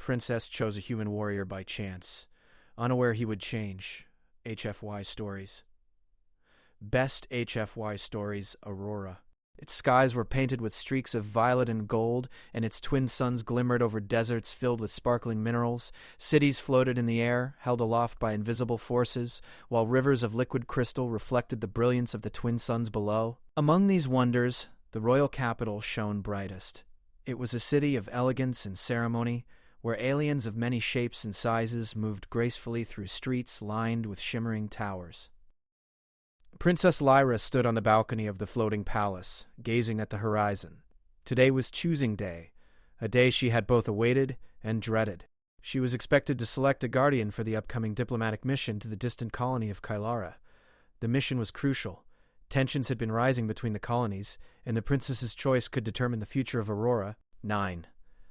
princess chose a human warrior by chance, unaware he would change. HFY Stories. Best HFY Stories, Aurora. Its skies were painted with streaks of violet and gold, and its twin suns glimmered over deserts filled with sparkling minerals. Cities floated in the air, held aloft by invisible forces, while rivers of liquid crystal reflected the brilliance of the twin suns below. Among these wonders, the royal capital shone brightest. It was a city of elegance and ceremony, where aliens of many shapes and sizes moved gracefully through streets lined with shimmering towers. Princess Lyra stood on the balcony of the floating palace, gazing at the horizon. Today was choosing day, a day she had both awaited and dreaded. She was expected to select a guardian for the upcoming diplomatic mission to the distant colony of Kylara. The mission was crucial. Tensions had been rising between the colonies, and the princess's choice could determine the future of Aurora. 9.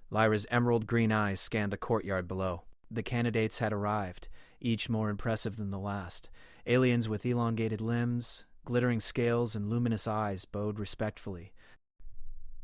Lyra's emerald green eyes scanned the courtyard below. The candidates had arrived, each more impressive than the last. Aliens with elongated limbs, glittering scales, and luminous eyes bowed respectfully.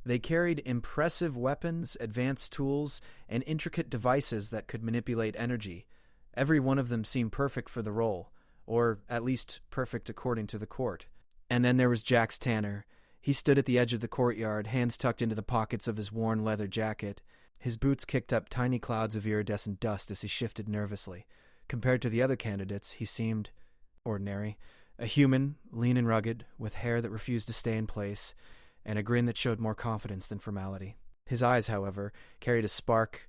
They carried impressive weapons, advanced tools, and intricate devices that could manipulate energy. Every one of them seemed perfect for the role, or at least perfect according to the court. And then there was Jax Tanner. He stood at the edge of the courtyard, hands tucked into the pockets of his worn leather jacket. His boots kicked up tiny clouds of iridescent dust as he shifted nervously. Compared to the other candidates, he seemed ordinary. A human, lean and rugged, with hair that refused to stay in place, and a grin that showed more confidence than formality. His eyes, however, carried a spark,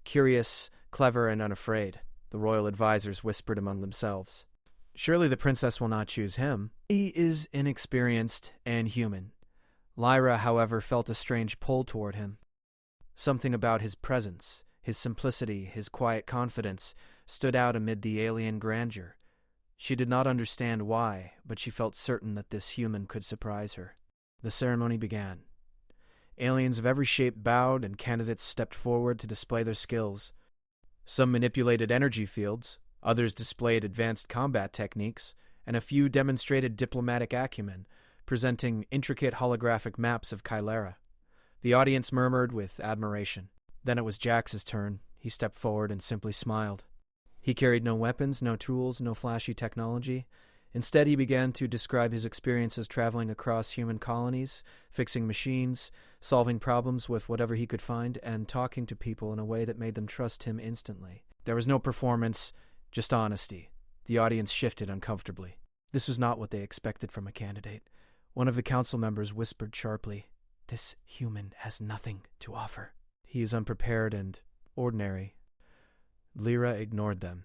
curious, clever, and unafraid. The royal advisors whispered among themselves. Surely the princess will not choose him. He is inexperienced and human. Lyra, however, felt a strange pull toward him. Something about his presence, his simplicity, his quiet confidence, stood out amid the alien grandeur. She did not understand why, but she felt certain that this human could surprise her. The ceremony began. Aliens of every shape bowed, and candidates stepped forward to display their skills. Some manipulated energy fields, others displayed advanced combat techniques, and a few demonstrated diplomatic acumen, presenting intricate holographic maps of Kylara. The audience murmured with admiration. Then it was Jax's turn. He stepped forward and simply smiled. He carried no weapons, no tools, no flashy technology. Instead, he began to describe his experiences traveling across human colonies, fixing machines, solving problems with whatever he could find, and talking to people in a way that made them trust him instantly. There was no performance, just honesty. The audience shifted uncomfortably. This was not what they expected from a candidate. One of the council members whispered sharply, "This human has nothing to offer. He is unprepared and ordinary." Lyra ignored them.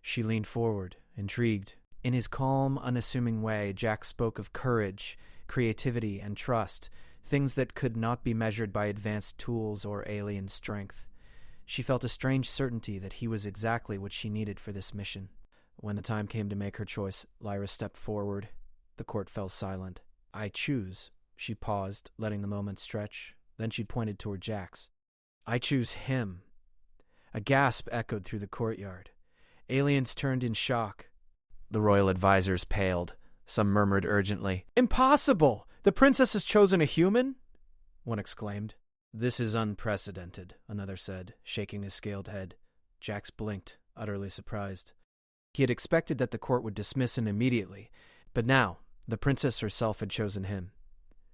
She leaned forward, intrigued. In his calm, unassuming way, Jack spoke of courage, creativity, and trust, things that could not be measured by advanced tools or alien strength. She felt a strange certainty that he was exactly what she needed for this mission. When the time came to make her choice, Lyra stepped forward. The court fell silent. "I choose." She paused, letting the moment stretch. Then she pointed toward Jax. "I choose him." A gasp echoed through the courtyard. Aliens turned in shock. The royal advisors paled. Some murmured urgently, "Impossible! The princess has chosen a human?" One exclaimed. "This is unprecedented," another said, shaking his scaled head. Jax blinked, utterly surprised. He had expected that the court would dismiss him immediately, but now the princess herself had chosen him.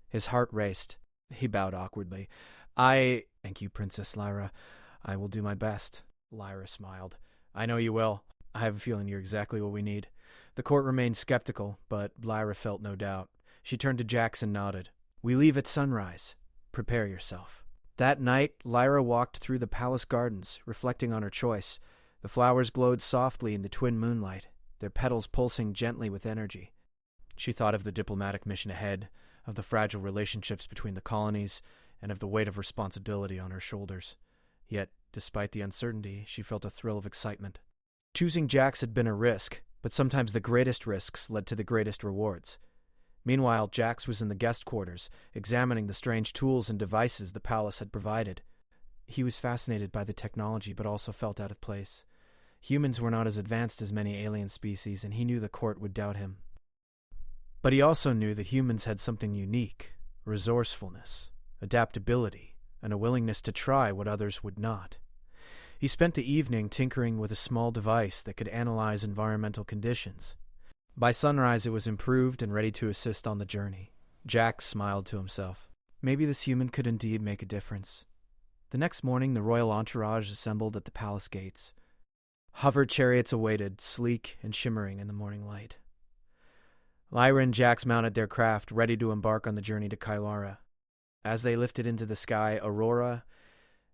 His heart raced. He bowed awkwardly. Thank you, Princess Lyra. I will do my best." Lyra smiled. "I know you will. I have a feeling you're exactly what we need." The court remained skeptical, but Lyra felt no doubt. She turned to Jax and nodded. "We leave at sunrise. Prepare yourself." That night, Lyra walked through the palace gardens, reflecting on her choice. The flowers glowed softly in the twin moonlight, their petals pulsing gently with energy. She thought of the diplomatic mission ahead, of the fragile relationships between the colonies, and of the weight of responsibility on her shoulders. Yet, despite the uncertainty, she felt a thrill of excitement. Choosing Jax had been a risk, but sometimes the greatest risks led to the greatest rewards. Meanwhile, Jax was in the guest quarters, examining the strange tools and devices the palace had provided. He was fascinated by the technology, but also felt out of place. Humans were not as advanced as many alien species, and he knew the court would doubt him. But he also knew that humans had something unique: resourcefulness, adaptability, and a willingness to try what others would not. He spent the evening tinkering with a small device that could analyze environmental conditions. By sunrise, it was improved and ready to assist on the journey. Jack smiled to himself. Maybe this human could indeed make a difference. The next morning, the royal entourage assembled at the palace gates. Hover chariots awaited, sleek and shimmering in the morning light. Lyra and Jax mounted their craft, ready to embark on the journey to Kylara. As they lifted into the sky, Aurora,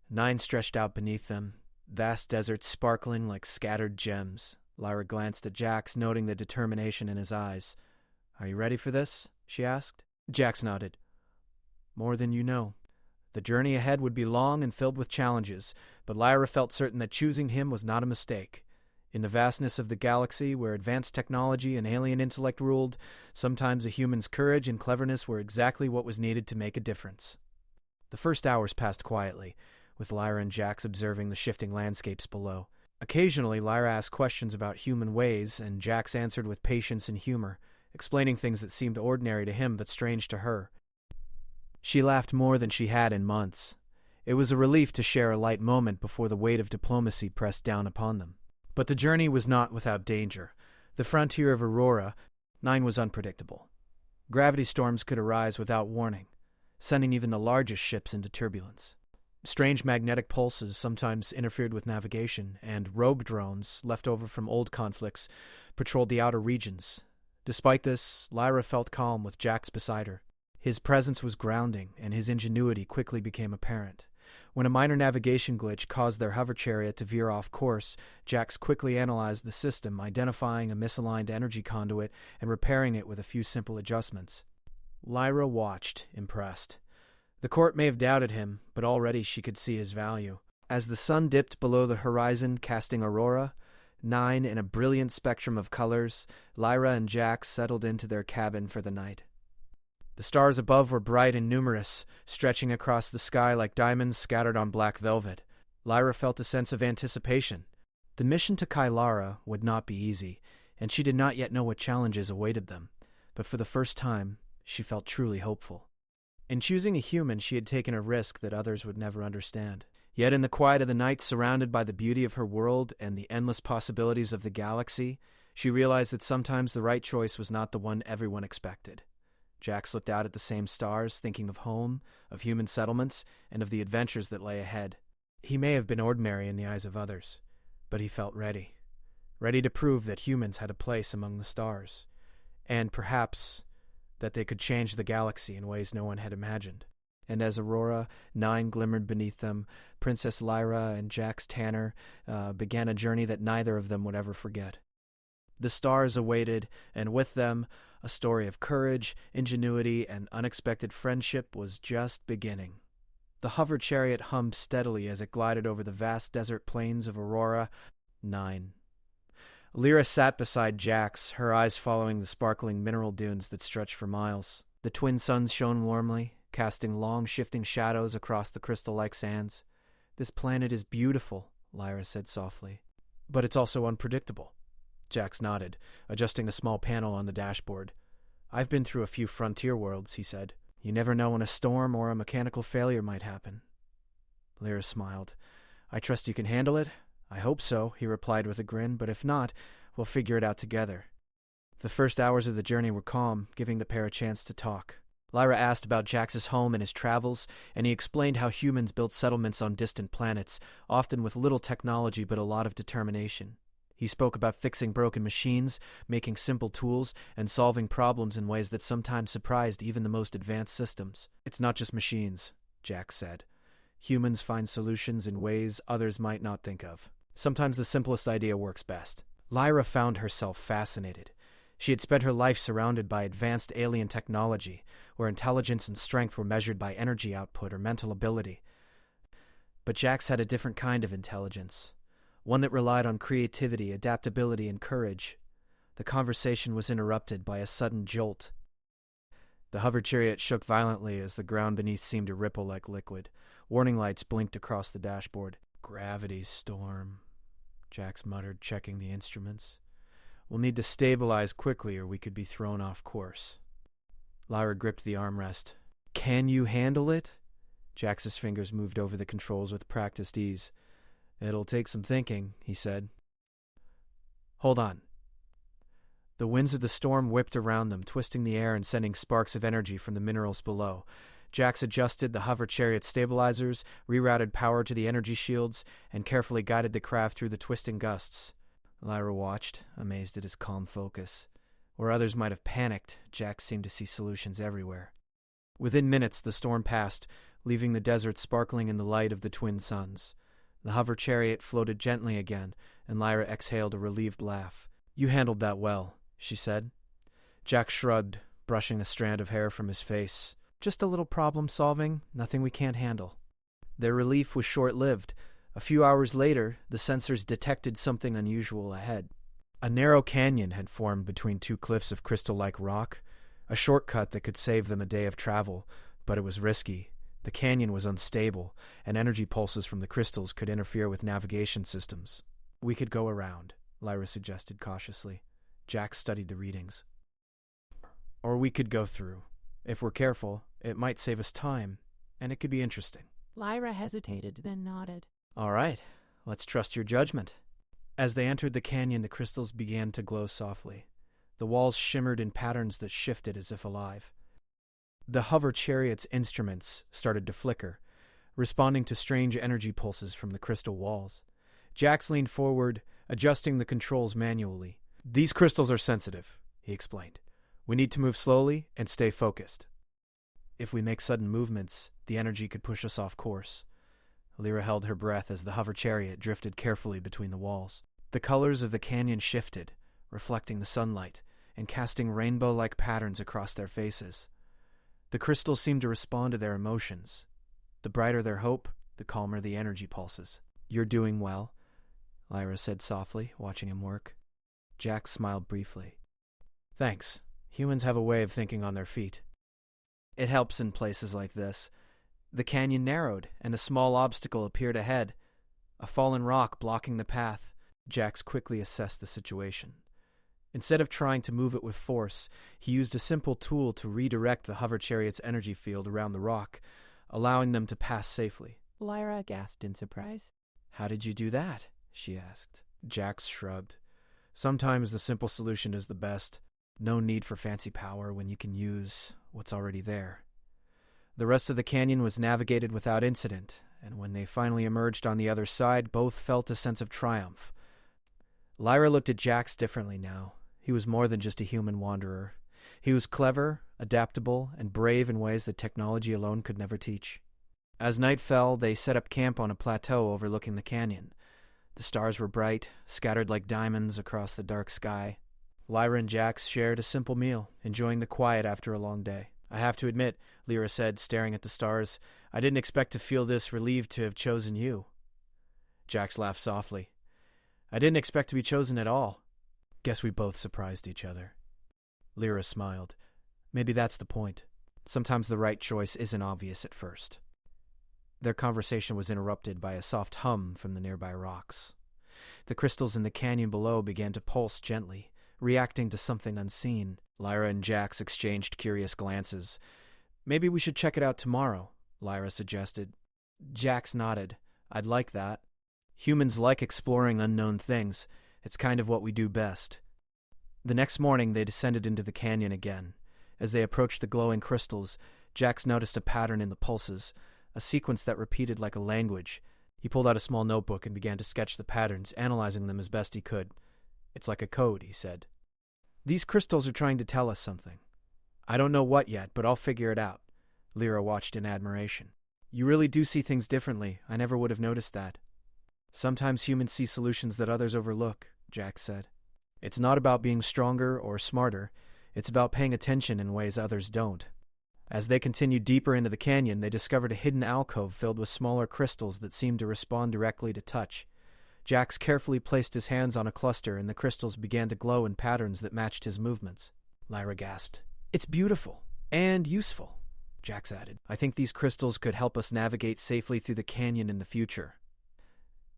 9 stretched out beneath them, vast deserts sparkling like scattered gems. Lyra glanced at Jax, noting the determination in his eyes. "Are you ready for this?" she asked. Jax nodded. "More than you know." The journey ahead would be long and filled with challenges, but Lyra felt certain that choosing him was not a mistake. In the vastness of the galaxy, where advanced technology and alien intellect ruled, sometimes a human's courage and cleverness were exactly what was needed to make a difference. The first hours passed quietly, with Lyra and Jax observing the shifting landscapes below. Occasionally, Lyra asked questions about human ways, and Jax answered with patience and humor, explaining things that seemed ordinary to him but strange to her. She laughed more than she had in months. It was a relief to share a light moment before the weight of diplomacy pressed down upon them. But the journey was not without danger. The frontier of Aurora, 9, was unpredictable. Gravity storms could arise without warning, sending even the largest ships into turbulence. Strange magnetic pulses sometimes interfered with navigation, and rogue drones, left over from old conflicts, patrolled the outer regions. Despite this, Lyra felt calm with Jax beside her. His presence was grounding, and his ingenuity quickly became apparent. When a minor navigation glitch caused their hover chariot to veer off course, Jax quickly analyzed the system, identifying a misaligned energy conduit and repairing it with a few simple adjustments. Lyra watched, impressed. The court may have doubted him, but already she could see his value. As the sun dipped below the horizon, casting Aurora, 9 in a brilliant spectrum of colors, Lyra and Jax settled into their cabin for the night. The stars above were bright and numerous, stretching across the sky like diamonds scattered on black velvet. Lyra felt a sense of anticipation. The mission to Kylara would not be easy, and she did not yet know what challenges awaited them, but for the first time, she felt truly hopeful. In choosing a human, she had taken a risk that others would never understand. Yet in the quiet of the night, surrounded by the beauty of her world and the endless possibilities of the galaxy, she realized that sometimes the right choice was not the one everyone expected. Jax looked out at the same stars, thinking of home, of human settlements, and of the adventures that lay ahead. He may have been ordinary in the eyes of others, but he felt ready. Ready to prove that humans had a place among the stars, and perhaps that they could change the galaxy in ways no one had imagined. And as Aurora, 9 glimmered beneath them, Princess Lyra and Jax Tanner began a journey that neither of them would ever forget. The stars awaited, and with them, a story of courage, ingenuity, and unexpected friendship was just beginning. The hover chariot hummed steadily as it glided over the vast desert plains of Aurora. 9. Lyra sat beside Jax, her eyes following the sparkling mineral dunes that stretched for miles. The twin suns shone warmly, casting long, shifting shadows across the crystal-like sands. "This planet is beautiful," Lyra said softly. "But it's also unpredictable." Jax nodded, adjusting a small panel on the dashboard. "I've been through a few frontier worlds," he said. "You never know when a storm or a mechanical failure might happen." Lyra smiled. "I trust you can handle it?" "I hope so," he replied with a grin, "but if not, we'll figure it out together." The first hours of the journey were calm, giving the pair a chance to talk. Lyra asked about Jax's home and his travels, and he explained how humans built settlements on distant planets, often with little technology but a lot of determination. He spoke about fixing broken machines, making simple tools, and solving problems in ways that sometimes surprised even the most advanced systems. "It's not just machines," Jax said. "Humans find solutions in ways others might not think of. Sometimes the simplest idea works best." Lyra found herself fascinated. She had spent her life surrounded by advanced alien technology, where intelligence and strength were measured by energy output or mental ability. But Jax had a different kind of intelligence, one that relied on creativity, adaptability, and courage. The conversation was interrupted by a sudden jolt. The hover chariot shook violently as the ground beneath seemed to ripple like liquid. Warning lights blinked across the dashboard. "Gravity storm," Jax muttered, checking the instruments. "We'll need to stabilize quickly or we could be thrown off course." Lyra gripped the armrest. "Can you handle it?" Jax's fingers moved over the controls with practiced ease. It'll take some thinking, he said. Hold on. The winds of the storm whipped around them, twisting the air and sending sparks of energy from the minerals below. Jax adjusted the hover chariot stabilizers, rerouted power to the energy shields, and carefully guided the craft through the twisting gusts. Lyra watched, amazed at his calm focus. Where others might have panicked, Jax seemed to see solutions everywhere. Within minutes, the storm passed, leaving the desert sparkling in the light of the twin suns. The hover chariot floated gently again, and Lyra exhaled a relieved laugh. You handled that well, she said. Jack shrugged, brushing a strand of hair from his face. Just a little problem-solving, nothing we can't handle. Their relief was short-lived. A few hours later, the sensors detected something unusual ahead. A narrow canyon had formed between two cliffs of crystal-like rock, a shortcut that could save them a day of travel, but it was risky. The canyon was unstable, and energy pulses from the crystals could interfere with navigation systems. We could go around, Lyra suggested cautiously. Jack studied the readings. Or we could go through. If we're careful, it might save us time, and it could be interesting. Lyra hesitated, then nodded. All right, let's trust your judgment. As they entered the canyon, the crystals began to glow softly. The walls shimmered in patterns that shifted as if alive. The hover chariot's instruments started to flicker, responding to strange energy pulses from the crystal walls. Jax leaned forward, adjusting the controls manually. These crystals are sensitive, he explained. We need to move slowly and stay focused. If we make sudden movements, the energy could push us off course. Lyra held her breath as the hover chariot drifted carefully between the walls. The colors of the canyon shifted, reflecting the sunlight, and casting rainbow-like patterns across their faces. The crystals seemed to respond to their emotions. The brighter their hope, the calmer the energy pulses. You're doing well, Lyra said softly, watching him work. Jack smiled briefly. Thanks. Humans have a way of thinking on their feet. It helps in places like this. The canyon narrowed, and a small obstacle appeared ahead. A fallen rock blocking the path. Jax quickly assessed the situation. Instead of trying to move it with force, he used a simple tool to redirect the hover chariot's energy field around the rock, allowing them to pass safely. Lyra gasped in surprise. How did you do that? She asked. Jax shrugged. Sometimes the simple solution is the best. No need for fancy power when you can use what's already there. The rest of the canyon was navigated without incident, and when they finally emerged on the other side, both felt a sense of triumph. Lyra looked at Jax differently now. He was more than just a human wanderer. He was clever, adaptable, and brave in ways that technology alone could never teach. As night fell, they set up camp on a plateau overlooking the canyon. The stars were bright, scattered like diamonds across the dark sky. Lyra and Jax shared a simple meal, enjoying the quiet after a long day. I have to admit, Lyra said, staring at the stars, I didn't expect to feel this relieved to have chosen you. Jax laughed softly. I didn't expect to be chosen at all. Guess we both surprised each other. Lyra smiled. Maybe that's the point. Sometimes the right choice isn't obvious at first. Their conversation was interrupted by a soft hum from the nearby rocks. The crystals in the canyon below began to pulse gently, reacting to something unseen. Lyra and Jax exchanged curious glances. Maybe we should check it out tomorrow, Lyra suggested. Jax nodded. I'd like that. Humans like exploring unknown things. It's kind of what we do best. The next morning, they descended into the canyon again. As they approached the glowing crystals, Jax noticed a pattern in the pulses, a sequence that repeated like a language. He pulled out a small notebook and began to sketch the patterns, analyzing them as best he could. It's like a code, he said. These crystals are trying to tell us something. I don't know what yet, but I'll figure it out. Lyra watched in admiration. You really do see things differently. I never would have noticed that. Sometimes humans see solutions that others overlook, Jax said. It's not about being stronger or smarter. It's about paying attention in ways others don't. As they continued deeper into the canyon, they discovered a hidden alcove filled with smaller crystals that seemed to respond directly to touch. Jax carefully placed his hands on a cluster, and the crystals began to glow in patterns that matched his movements. Lyra gasped. It's beautiful. And useful, Jax added. I think these crystals could help us navigate safely through the canyon in the future.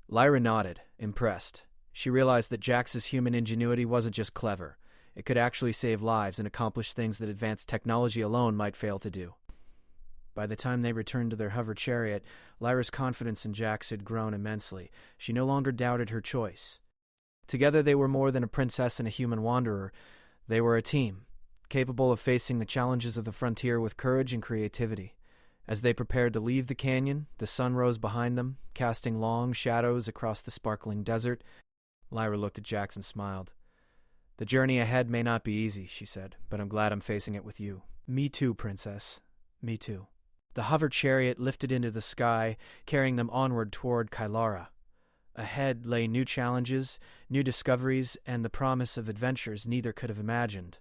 Lyra nodded, impressed. She realized that Jax's human ingenuity wasn't just clever. It could actually save lives and accomplish things that advanced technology alone might fail to do. By the time they returned to their hover chariot, Lyra's confidence in Jax had grown immensely. She no longer doubted her choice. Together they were more than a princess and a human wanderer. They were a team, capable of facing the challenges of the frontier with courage and creativity. As they prepared to leave the canyon, the sun rose behind them, casting long shadows across the sparkling desert. Lyra looked at Jax and smiled. "The journey ahead may not be easy," she said, "but I'm glad I'm facing it with you." "Me too, princess. Me too." The hover chariot lifted into the sky, carrying them onward toward Kylara. Ahead lay new challenges, new discoveries, and the promise of adventures neither could have imagined.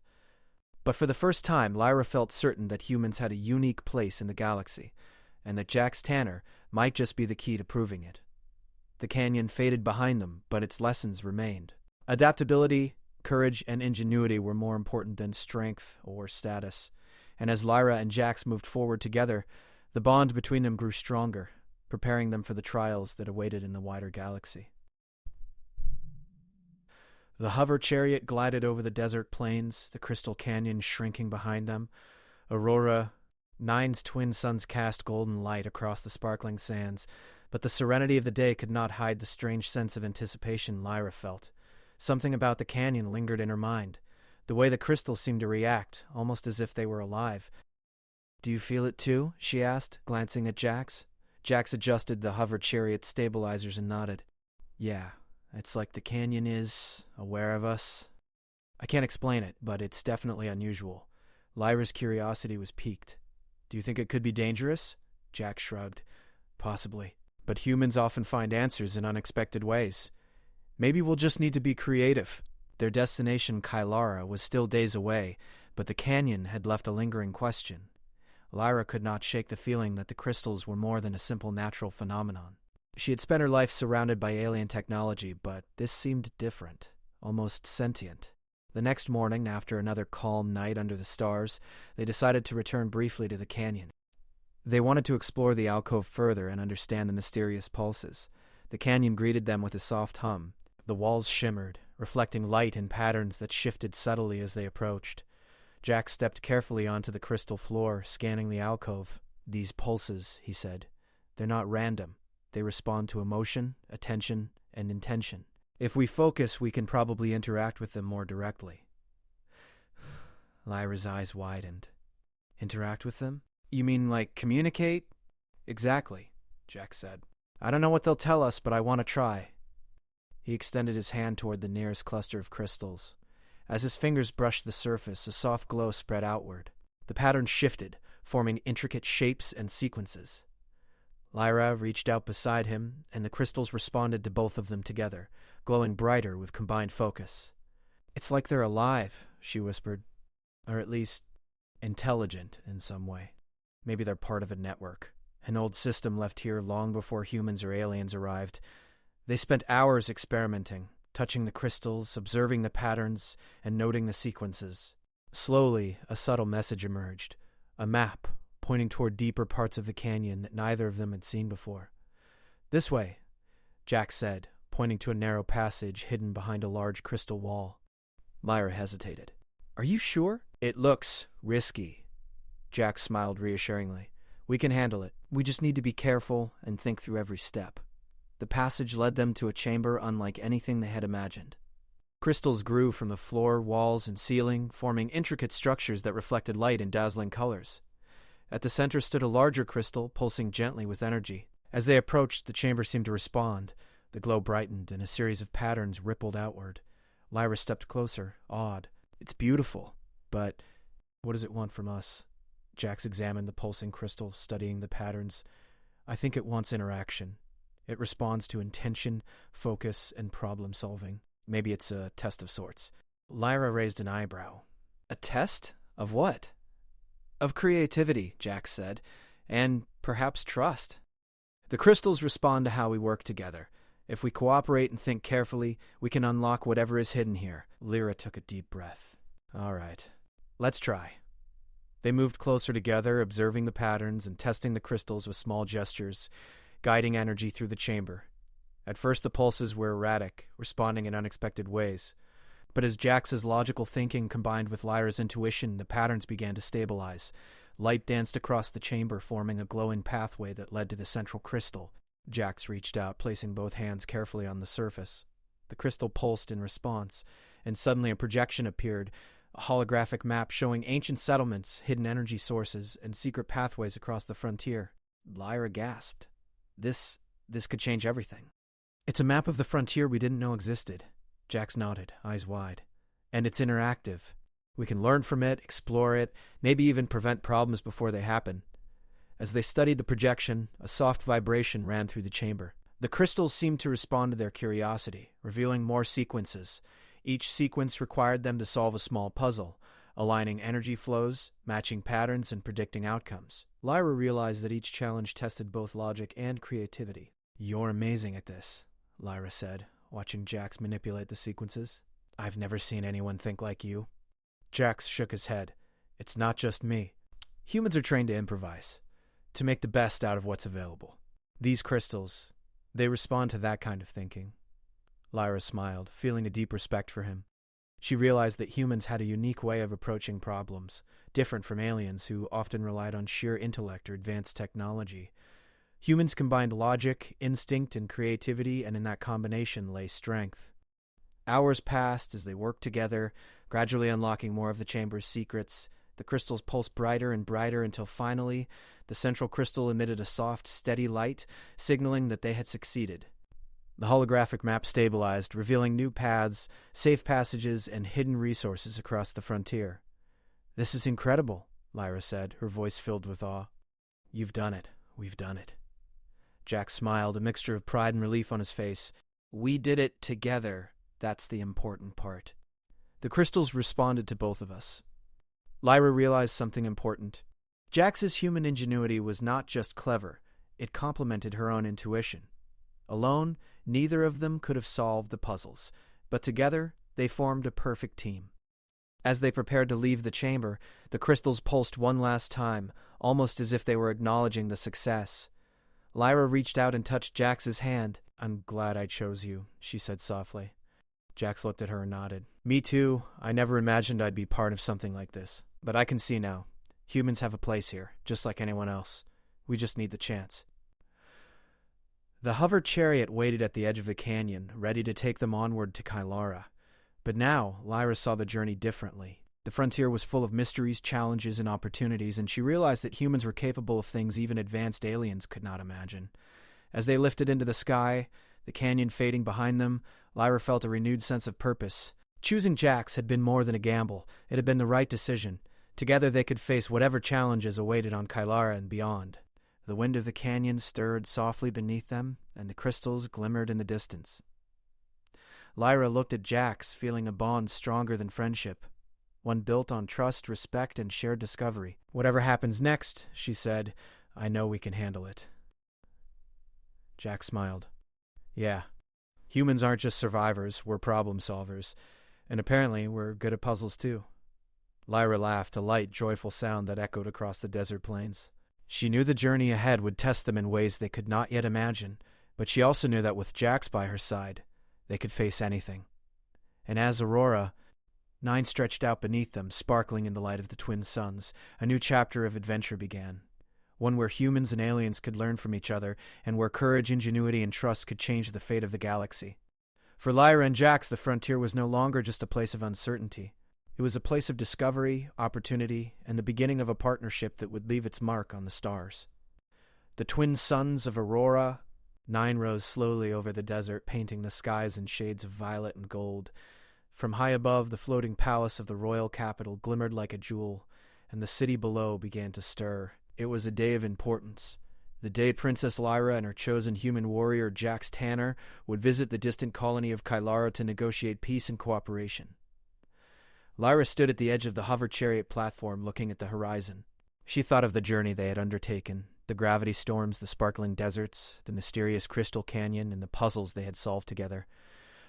But for the first time, Lyra felt certain that humans had a unique place in the galaxy, and that Jax Tanner might just be the key to proving it. The canyon faded behind them, but its lessons remained. Adaptability, courage, and ingenuity were more important than strength or status, and as Lyra and Jax moved forward together, the bond between them grew stronger, preparing them for the trials that awaited in the wider galaxy. The hover chariot glided over the desert plains, the crystal canyon shrinking behind them. Aurora, Nine's twin suns cast golden light across the sparkling sands, but the serenity of the day could not hide the strange sense of anticipation Lyra felt. Something about the canyon lingered in her mind, the way the crystals seemed to react, almost as if they were alive. "Do you feel it too?" she asked, glancing at Jax. Jax adjusted the hover chariot's stabilizers and nodded. "Yeah, it's like the canyon is aware of us. I can't explain it, but it's definitely unusual." Lyra's curiosity was piqued. "Do you think it could be dangerous?" Jax shrugged. "Possibly. But humans often find answers in unexpected ways. Maybe we'll just need to be creative." Their destination, Kylara, was still days away, but the canyon had left a lingering question. Lyra could not shake the feeling that the crystals were more than a simple natural phenomenon. She had spent her life surrounded by alien technology, but this seemed different, almost sentient. The next morning, after another calm night under the stars, they decided to return briefly to the canyon. They wanted to explore the alcove further and understand the mysterious pulses. The canyon greeted them with a soft hum. The walls shimmered, reflecting light in patterns that shifted subtly as they approached. Jack stepped carefully onto the crystal floor, scanning the alcove. "These pulses," he said, "they're not random. They respond to emotion, attention, and intention. If we focus, we can probably interact with them more directly." Lyra's eyes widened. "Interact with them? You mean like communicate?" "Exactly," Jack said. "I don't know what they'll tell us, but I want to try." He extended his hand toward the nearest cluster of crystals. As his fingers brushed the surface, a soft glow spread outward. The pattern shifted, forming intricate shapes and sequences. Lyra reached out beside him, and the crystals responded to both of them together, glowing brighter with combined focus. "It's like they're alive," she whispered. "Or at least, intelligent in some way. Maybe they're part of a network, an old system left here long before humans or aliens arrived. They spent hours experimenting, touching the crystals, observing the patterns, and noting the sequences. Slowly, a subtle message emerged, a map pointing toward deeper parts of the canyon that neither of them had seen before. "This way," Jack said, pointing to a narrow passage hidden behind a large crystal wall. Lyra hesitated. "Are you sure?" "It looks risky." Jack smiled reassuringly. "We can handle it. We just need to be careful and think through every step." The passage led them to a chamber unlike anything they had imagined. Crystals grew from the floor, walls, and ceiling, forming intricate structures that reflected light in dazzling colors. At the center stood a larger crystal, pulsing gently with energy. As they approached, the chamber seemed to respond. The glow brightened, and a series of patterns rippled outward. Lyra stepped closer, awed. "It's beautiful, but what does it want from us?" Jax examined the pulsing crystal, studying the patterns. "I think it wants interaction. It responds to intention, focus, and problem-solving. Maybe it's a test of sorts." Lyra raised an eyebrow. "A test? Of what?" "Of creativity," Jack said, "and perhaps trust. The crystals respond to how we work together. If we cooperate and think carefully, we can unlock whatever is hidden here." Lyra took a deep breath. "All right, let's try." They moved closer together, observing the patterns and testing the crystals with small gestures, guiding energy through the chamber. At first the pulses were erratic, responding in unexpected ways. But as Jax's logical thinking combined with Lyra's intuition, the patterns began to stabilize. Light danced across the chamber, forming a glowing pathway that led to the central crystal. Jax reached out, placing both hands carefully on the surface. The crystal pulsed in response, and suddenly a projection appeared, a holographic map showing ancient settlements, hidden energy sources, and secret pathways across the frontier. Lyra gasped. This could change everything. It's a map of the frontier we didn't know existed. Jax nodded, eyes wide. And it's interactive. We can learn from it, explore it, maybe even prevent problems before they happen. As they studied the projection, a soft vibration ran through the chamber. The crystals seemed to respond to their curiosity, revealing more sequences. Each sequence required them to solve a small puzzle, aligning energy flows, matching patterns, and predicting outcomes. Lyra realized that each challenge tested both logic and creativity. "You're amazing at this," Lyra said, watching Jax manipulate the sequences. "I've never seen anyone think like you." Jax shook his head. "It's not just me. Humans are trained to improvise, to make the best out of what's available. These crystals, they respond to that kind of thinking." Lyra smiled, feeling a deep respect for him. She realized that humans had a unique way of approaching problems, different from aliens who often relied on sheer intellect or advanced technology. Humans combined logic, instinct, and creativity, and in that combination lay strength. Hours passed as they worked together, gradually unlocking more of the chamber's secrets. The crystals pulsed brighter and brighter until finally, the central crystal emitted a soft, steady light, signaling that they had succeeded. The holographic map stabilized, revealing new paths, safe passages, and hidden resources across the frontier. "This is incredible," Lyra said, her voice filled with awe. "You've done it. We've done it." Jax smiled, a mixture of pride and relief on his face. "We did it together. That's the important part." The crystals responded to both of us. Lyra realized something important. Jax's human ingenuity was not just clever, it complemented her own intuition. Alone, neither of them could have solved the puzzles, but together they formed a perfect team. As they prepared to leave the chamber, the crystals pulsed one last time, almost as if they were acknowledging the success. Lyra reached out and touched Jax's hand. "I'm glad I chose you," she said softly. Jax looked at her and nodded. "Me too. I never imagined I'd be part of something like this. But I can see now. Humans have a place here, just like anyone else. We just need the chance." The hover chariot waited at the edge of the canyon, ready to take them onward to Kylara. But now, Lyra saw the journey differently. The frontier was full of mysteries, challenges, and opportunities, and she realized that humans were capable of things even advanced aliens could not imagine. As they lifted into the sky, the canyon fading behind them, Lyra felt a renewed sense of purpose. Choosing Jax had been more than a gamble. It had been the right decision. Together they could face whatever challenges awaited on Kylara and beyond. The wind of the canyon stirred softly beneath them, and the crystals glimmered in the distance. Lyra looked at Jax, feeling a bond stronger than friendship, one built on trust, respect, and shared discovery. "Whatever happens next," she said, "I know we can handle it." Jax smiled. "Yeah, humans aren't just survivors, we're problem solvers, and apparently we're good at puzzles too." Lyra laughed, a light, joyful sound that echoed across the desert plains. She knew the journey ahead would test them in ways they could not yet imagine, but she also knew that with Jax by her side, they could face anything. And as Aurora, 9 stretched out beneath them, sparkling in the light of the twin suns, a new chapter of adventure began. One where humans and aliens could learn from each other, and where courage, ingenuity, and trust could change the fate of the galaxy. For Lyra and Jax, the frontier was no longer just a place of uncertainty. It was a place of discovery, opportunity, and the beginning of a partnership that would leave its mark on the stars. The twin suns of Aurora, 9 rose slowly over the desert, painting the skies in shades of violet and gold. From high above, the floating palace of the royal capital glimmered like a jewel, and the city below began to stir. It was a day of importance. The day Princess Lyra and her chosen human warrior, Jax Tanner, would visit the distant colony of Kylara to negotiate peace and cooperation. Lyra stood at the edge of the hover chariot platform, looking at the horizon. She thought of the journey they had undertaken, the gravity storms, the sparkling deserts, the mysterious crystal canyon, and the puzzles they had solved together.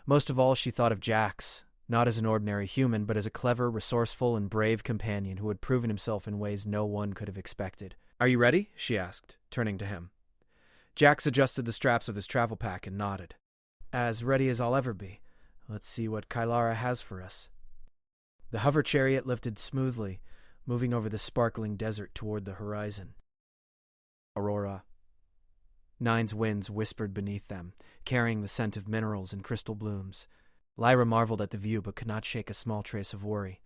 Most of all, she thought of Jax, not as an ordinary human, but as a clever, resourceful, and brave companion who had proven himself in ways no one could have expected. "Are you ready?" she asked, turning to him. Jax adjusted the straps of his travel pack and nodded. "As ready as I'll ever be. Let's see what Kylara has for us." The hover chariot lifted smoothly, moving over the sparkling desert toward the horizon. Aurora. Nine's winds whispered beneath them, carrying the scent of minerals and crystal blooms. Lyra marveled at the view but could not shake a small trace of worry.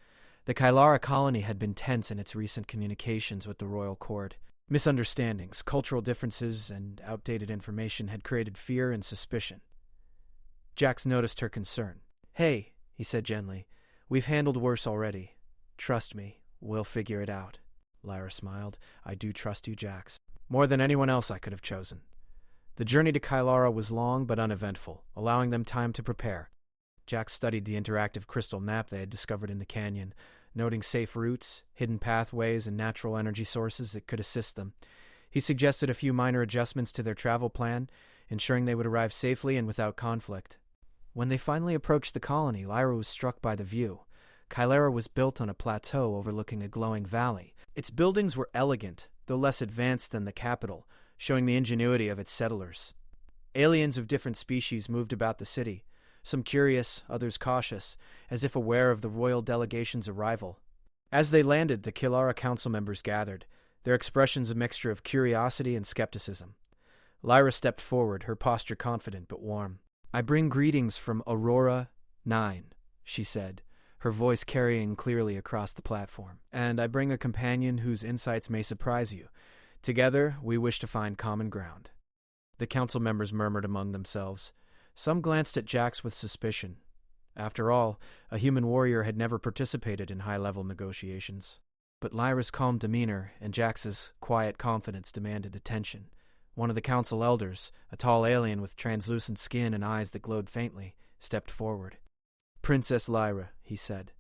The Kylara colony had been tense in its recent communications with the royal court. Misunderstandings, cultural differences, and outdated information had created fear and suspicion. Jax noticed her concern. "Hey," he said gently, "we've handled worse already. Trust me, we'll figure it out." Lyra smiled. "I do trust you, Jax. More than anyone else I could have chosen." The journey to Kylara was long but uneventful, allowing them time to prepare. Jax studied the interactive crystal map they had discovered in the canyon, noting safe routes, hidden pathways, and natural energy sources that could assist them. He suggested a few minor adjustments to their travel plan, ensuring they would arrive safely and without conflict. When they finally approached the colony, Lyra was struck by the view. Kylara was built on a plateau overlooking a glowing valley. Its buildings were elegant, though less advanced than the capital, showing the ingenuity of its settlers. Aliens of different species moved about the city, some curious, others cautious, as if aware of the royal delegation's arrival. As they landed, the Kylara council members gathered, their expressions a mixture of curiosity and skepticism. Lyra stepped forward, her posture confident but warm. "I bring greetings from Aurora 9, she said, her voice carrying clearly across the platform. "And I bring a companion whose insights may surprise you. Together, we wish to find common ground." The council members murmured among themselves. Some glanced at Jax with suspicion. After all, a human warrior had never participated in high-level negotiations. But Lyra's calm demeanor and Jax's quiet confidence demanded attention. One of the council elders, a tall alien with translucent skin and eyes that glowed faintly, stepped forward. "Princess Lyra," he said,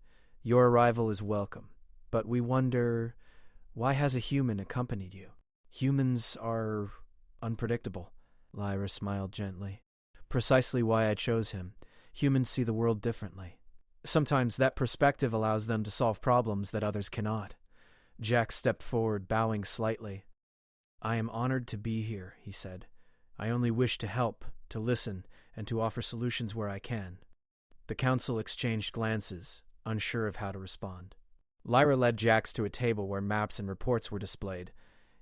"your arrival is welcome. But we wonder, why has a human accompanied you?" "Humans are unpredictable." Lyra smiled gently. "Precisely why I chose him. Humans see the world differently. Sometimes that perspective allows them to solve problems that others cannot." Jax stepped forward, bowing slightly. "I am honored to be here," he said. "I only wish to help, to listen, and to offer solutions where I can." The council exchanged glances, unsure of how to respond. Lyra led Jax to a table where maps and reports were displayed.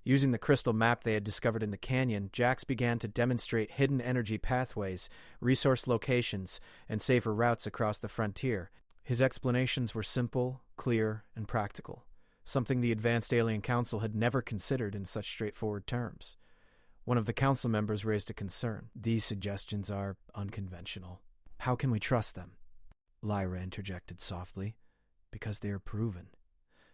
Using the crystal map they had discovered in the canyon, Jax began to demonstrate hidden energy pathways, resource locations, and safer routes across the frontier. His explanations were simple, clear, and practical, something the Advanced Alien Council had never considered in such straightforward terms. One of the council members raised a concern. "These suggestions are unconventional. How can we trust them?" Lyra interjected softly. "Because they are proven.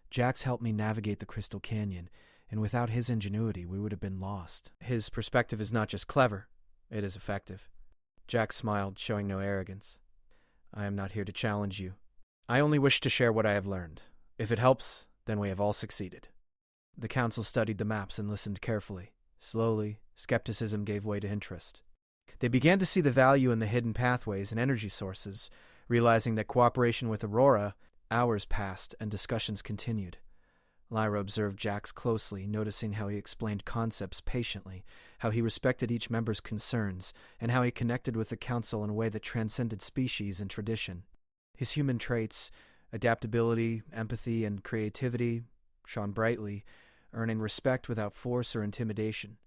Jax helped me navigate the Crystal Canyon, and without his ingenuity, we would have been lost. His perspective is not just clever, it is effective." Jax smiled, showing no arrogance. "I am not here to challenge you. I only wish to share what I have learned. If it helps, then we have all succeeded." The council studied the maps and listened carefully. Slowly, skepticism gave way to interest. They began to see the value in the hidden pathways and energy sources, realizing that cooperation with Aurora. Hours passed, and discussions continued. Lyra observed Jax closely, noticing how he explained concepts patiently, how he respected each member's concerns, and how he connected with the council in a way that transcended species and tradition. His human traits, adaptability, empathy, and creativity, shone brightly, earning respect without force or intimidation.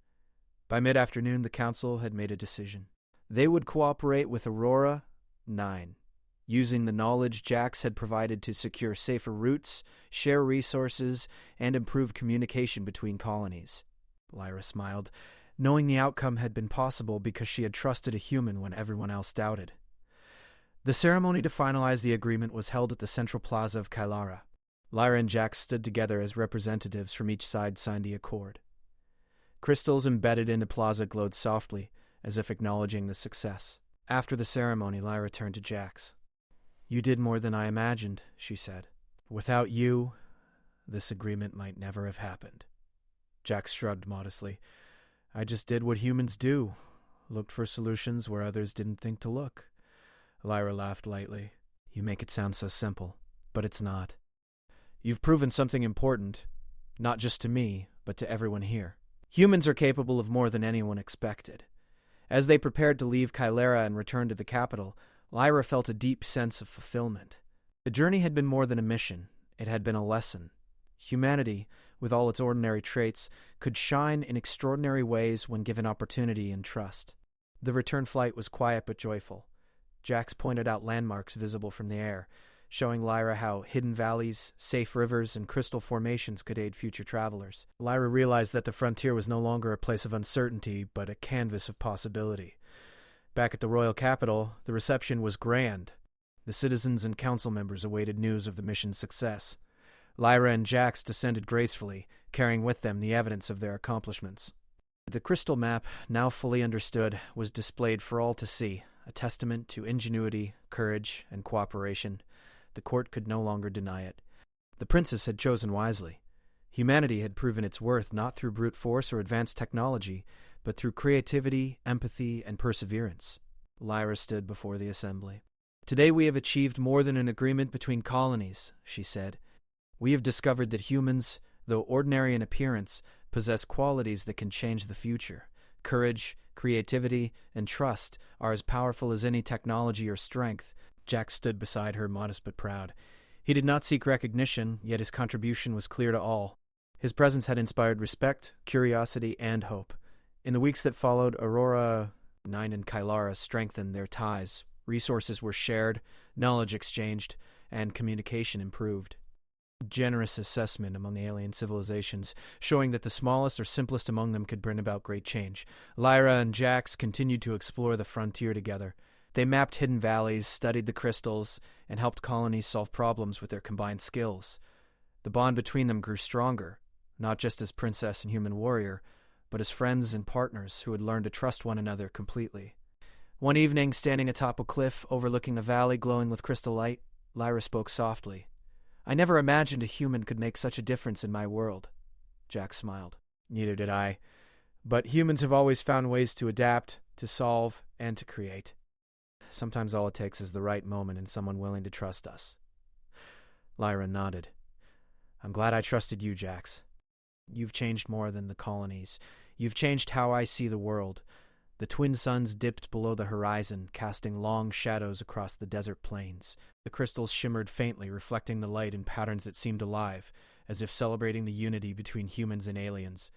By mid-afternoon, the council had made a decision. They would cooperate with Aurora 9. Using the knowledge Jax had provided to secure safer routes, share resources, and improve communication between colonies. Lyra smiled, knowing the outcome had been possible because she had trusted a human when everyone else doubted. The ceremony to finalize the agreement was held at the central plaza of Kylara. Lyra and Jax stood together as representatives from each side signed the accord. Crystals embedded in the plaza glowed softly, as if acknowledging the success. After the ceremony, Lyra turned to Jax. "You did more than I imagined," she said. "Without you, this agreement might never have happened." Jax shrugged modestly. "I just did what humans do, looked for solutions where others didn't think to look." Lyra laughed lightly. "You make it sound so simple, but it's not. You've proven something important, not just to me, but to everyone here. Humans are capable of more than anyone expected." As they prepared to leave Kylara and return to the capital, Lyra felt a deep sense of fulfillment. The journey had been more than a mission. It had been a lesson. Humanity, with all its ordinary traits, could shine in extraordinary ways when given opportunity and trust. The return flight was quiet but joyful. Jax pointed out landmarks visible from the air, showing Lyra how hidden valleys, safe rivers, and crystal formations could aid future travelers. Lyra realized that the frontier was no longer a place of uncertainty, but a canvas of possibility. Back at the royal capital, the reception was grand. The citizens and council members awaited news of the mission's success. Lyra and Jax descended gracefully, carrying with them the evidence of their accomplishments. The crystal map, now fully understood, was displayed for all to see, a testament to ingenuity, courage, and cooperation. The court could no longer deny it. The princess had chosen wisely. Humanity had proven its worth not through brute force or advanced technology, but through creativity, empathy, and perseverance. Lyra stood before the assembly. "Today we have achieved more than an agreement between colonies," she said. "We have discovered that humans, though ordinary in appearance, possess qualities that can change the future. Courage, creativity, and trust are as powerful as any technology or strength." Jax stood beside her, modest but proud. He did not seek recognition, yet his contribution was clear to all. His presence had inspired respect, curiosity, and hope. In the weeks that followed, Aurora, Nine, and Kylara strengthened their ties. Resources were shared, knowledge exchanged, and communication improved. Generous assessment among the alien civilizations, showing that the smallest or simplest among them could bring about great change. Lyra and Jax continued to explore the frontier together. They mapped hidden valleys, studied the crystals, and helped colonies solve problems with their combined skills. The bond between them grew stronger, not just as princess and human warrior, but as friends and partners who had learned to trust one another completely. One evening, standing atop a cliff overlooking a valley glowing with crystal light, Lyra spoke softly. "I never imagined a human could make such a difference in my world." Jax smiled. "Neither did I. But humans have always found ways to adapt, to solve, and to create. Sometimes all it takes is the right moment and someone willing to trust us." Lyra nodded. "I'm glad I trusted you, Jax. You've changed more than the colonies. You've changed how I see the world." The twin suns dipped below the horizon, casting long shadows across the desert plains. The crystals shimmered faintly, reflecting the light in patterns that seemed alive, as if celebrating the unity between humans and aliens.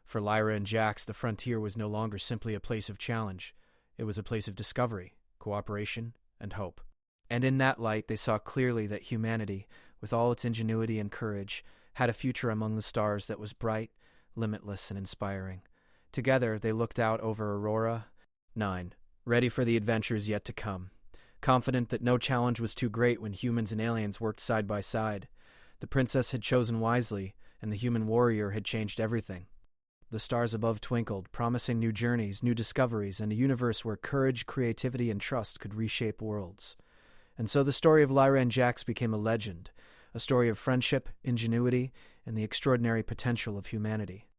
For Lyra and Jax, the frontier was no longer simply a place of challenge. It was a place of discovery, cooperation, and hope. And in that light, they saw clearly that humanity, with all its ingenuity and courage, had a future among the stars that was bright, limitless, and inspiring. Together, they looked out over Aurora, 9, ready for the adventures yet to come, confident that no challenge was too great when humans and aliens worked side by side. The princess had chosen wisely, and the human warrior had changed everything. The stars above twinkled, promising new journeys, new discoveries, and a universe where courage, creativity, and trust could reshape worlds. And so the story of Lyra and Jax became a legend, a story of friendship, ingenuity, and the extraordinary potential of humanity.